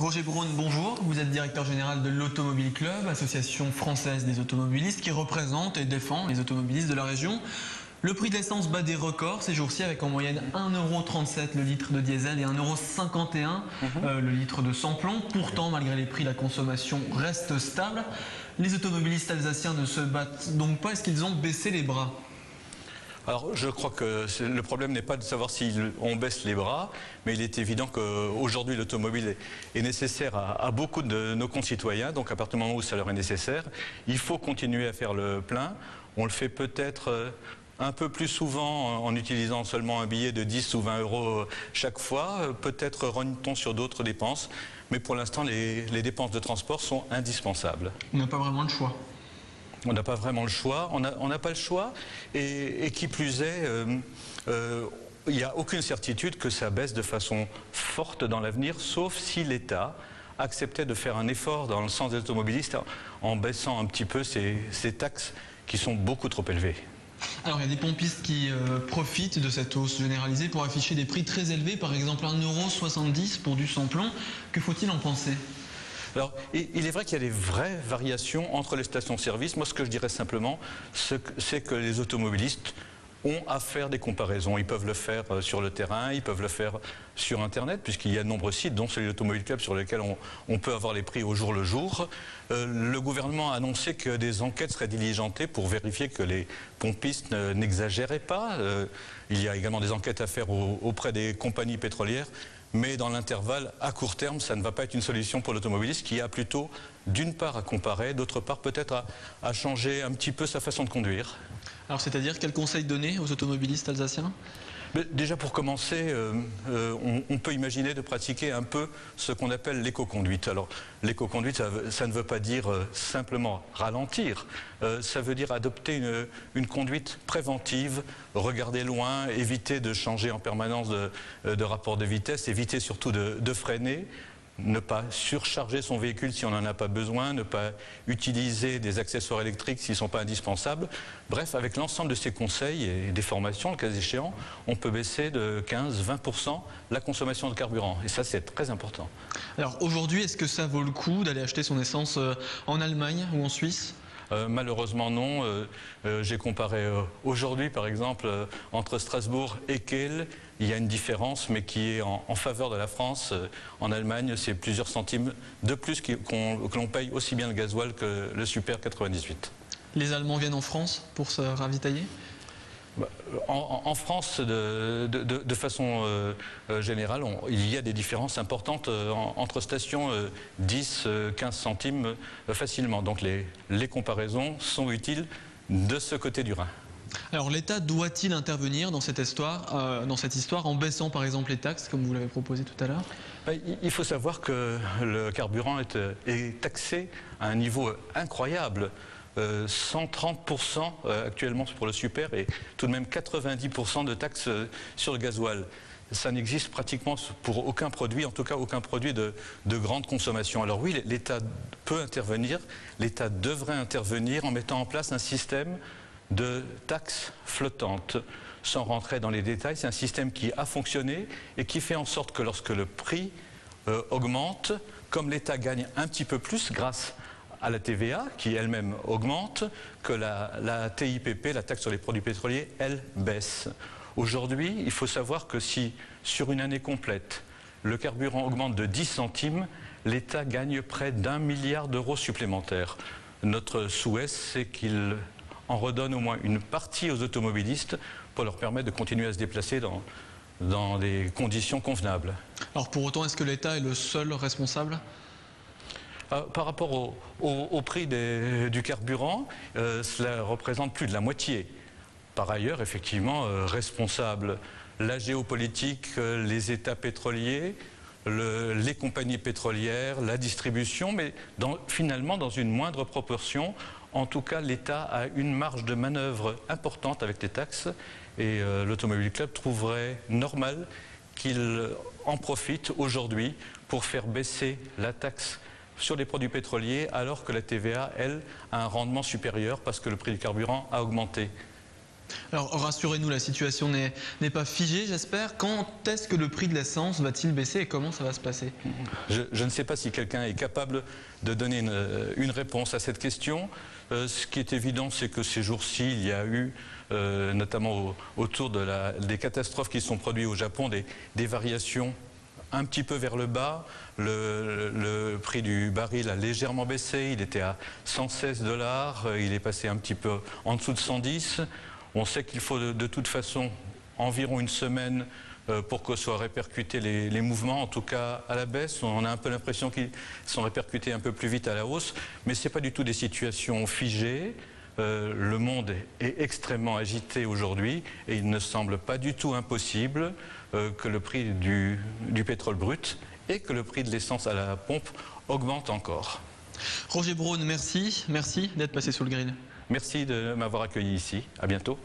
Roger Braun, bonjour. Vous êtes directeur général de l'Automobile Club, association française des automobilistes qui représente et défend les automobilistes de la région. Le prix de l'essence bat des records ces jours-ci avec en moyenne 1,37 € le litre de diesel et 1,51 € le litre de sans-plomb. Pourtant, malgré les prix, la consommation reste stable. Les automobilistes alsaciens ne se battent donc pas. Est-ce qu'ils ont baissé les bras ? Alors, je crois que le problème n'est pas de savoir si on baisse les bras, mais il est évident qu'aujourd'hui l'automobile est nécessaire à beaucoup de nos concitoyens. Donc, à partir du moment où ça leur est nécessaire, il faut continuer à faire le plein. On le fait peut-être un peu plus souvent en utilisant seulement un billet de 10 ou 20 € chaque fois. Peut-être rogne-t-on sur d'autres dépenses, mais pour l'instant, les dépenses de transport sont indispensables. On n'a pas vraiment le choix. On n'a pas vraiment le choix, on n'a pas le choix, et qui plus est, il n'y a aucune certitude que ça baisse de façon forte dans l'avenir, sauf si l'État acceptait de faire un effort dans le sens des automobilistes en baissant un petit peu ces taxes qui sont beaucoup trop élevées. Alors il y a des pompistes qui profitent de cette hausse généralisée pour afficher des prix très élevés, par exemple 1,70 € pour du sans-plomb. Que faut-il en penser ? Alors, il est vrai qu'il y a des vraies variations entre les stations-service. Moi, ce que je dirais simplement, c'est que les automobilistes ont à faire des comparaisons. Ils peuvent le faire sur le terrain, ils peuvent le faire sur Internet, puisqu'il y a de nombreux sites, dont celui de l'Automobile Club, sur lesquels on peut avoir les prix au jour le jour. Le gouvernement a annoncé que des enquêtes seraient diligentées pour vérifier que les pompistes n'exagéraient pas. Il y a également des enquêtes à faire auprès des compagnies pétrolières. Mais dans l'intervalle, à court terme, ça ne va pas être une solution pour l'automobiliste qui a plutôt, d'une part, à comparer, d'autre part, peut-être à changer un petit peu sa façon de conduire. Alors, c'est-à-dire, quels conseils donner aux automobilistes alsaciens ? Mais déjà, pour commencer, on peut imaginer de pratiquer un peu ce qu'on appelle l'éco-conduite. Alors, l'éco-conduite, ça ne veut pas dire simplement ralentir. Ça veut dire adopter une conduite préventive, regarder loin, éviter de changer en permanence de rapport de vitesse, éviter surtout de freiner, ne pas surcharger son véhicule si on n'en a pas besoin, ne pas utiliser des accessoires électriques s'ils ne sont pas indispensables. Bref, avec l'ensemble de ces conseils et des formations, le cas échéant, on peut baisser de 15-20% la consommation de carburant. Et ça, c'est très important. Alors aujourd'hui, est-ce que ça vaut le coup d'aller acheter son essence en Allemagne ou en Suisse ? Malheureusement non. J'ai comparé aujourd'hui par exemple entre Strasbourg et Kehl. Il y a une différence mais qui est en faveur de la France. En Allemagne, c'est plusieurs centimes de plus que l'on paye aussi bien le gasoil que le Super 98. Les Allemands viennent en France pour se ravitailler ? En France, de façon générale, il y a des différences importantes entre stations, 10-15 centimes facilement. Donc les comparaisons sont utiles de ce côté du Rhin. Alors l'État doit-il intervenir dans cette histoire en baissant par exemple les taxes, comme vous l'avez proposé tout à l'heure ? Il faut savoir que le carburant est taxé à un niveau incroyable. 130% actuellement pour le super et tout de même 90% de taxes sur le gasoil. Ça n'existe pratiquement pour aucun produit, en tout cas aucun produit de grande consommation. Alors oui, l'État peut intervenir, l'État devrait intervenir en mettant en place un système de taxes flottantes. Sans rentrer dans les détails, c'est un système qui a fonctionné et qui fait en sorte que lorsque le prix augmente, comme l'État gagne un petit peu plus grâce à la TVA, qui elle-même augmente, que la TIPP, la taxe sur les produits pétroliers, elle baisse. Aujourd'hui, il faut savoir que si, sur une année complète, le carburant augmente de 10 centimes, l'État gagne près d'1 milliard d'euros supplémentaires. Notre souhait, c'est qu'il en redonne au moins une partie aux automobilistes pour leur permettre de continuer à se déplacer dans des conditions convenables. Alors pour autant, est-ce que l'État est le seul responsable ? Par rapport au prix du carburant, cela représente plus de la moitié. Par ailleurs, effectivement, responsable, la géopolitique, les États pétroliers, les compagnies pétrolières, la distribution, mais finalement dans une moindre proportion. En tout cas, l'État a une marge de manœuvre importante avec les taxes et l'Automobile Club trouverait normal qu'il en profite aujourd'hui pour faire baisser la taxe sur les produits pétroliers alors que la TVA, elle, a un rendement supérieur parce que le prix du carburant a augmenté. Alors rassurez-nous, la situation n'est pas figée, j'espère. Quand est-ce que le prix de l'essence va-t-il baisser et comment ça va se passer? Je ne sais pas si quelqu'un est capable de donner une réponse à cette question. Ce qui est évident, c'est que ces jours-ci, il y a eu, notamment autour des catastrophes qui se sont produites au Japon, des variations un petit peu vers le bas. Le prix du baril a légèrement baissé, il était à 116 $, il est passé un petit peu en dessous de 110. On sait qu'il faut de toute façon environ une semaine pour que soient répercutés les mouvements, en tout cas à la baisse. On a un peu l'impression qu'ils sont répercutés un peu plus vite à la hausse, mais ce n'est pas du tout des situations figées. Le monde est extrêmement agité aujourd'hui et il ne semble pas du tout impossible que le prix du pétrole brut et que le prix de l'essence à la pompe augmente encore. Roger Braun, merci d'être passé sous le grill. Merci de m'avoir accueilli ici. À bientôt.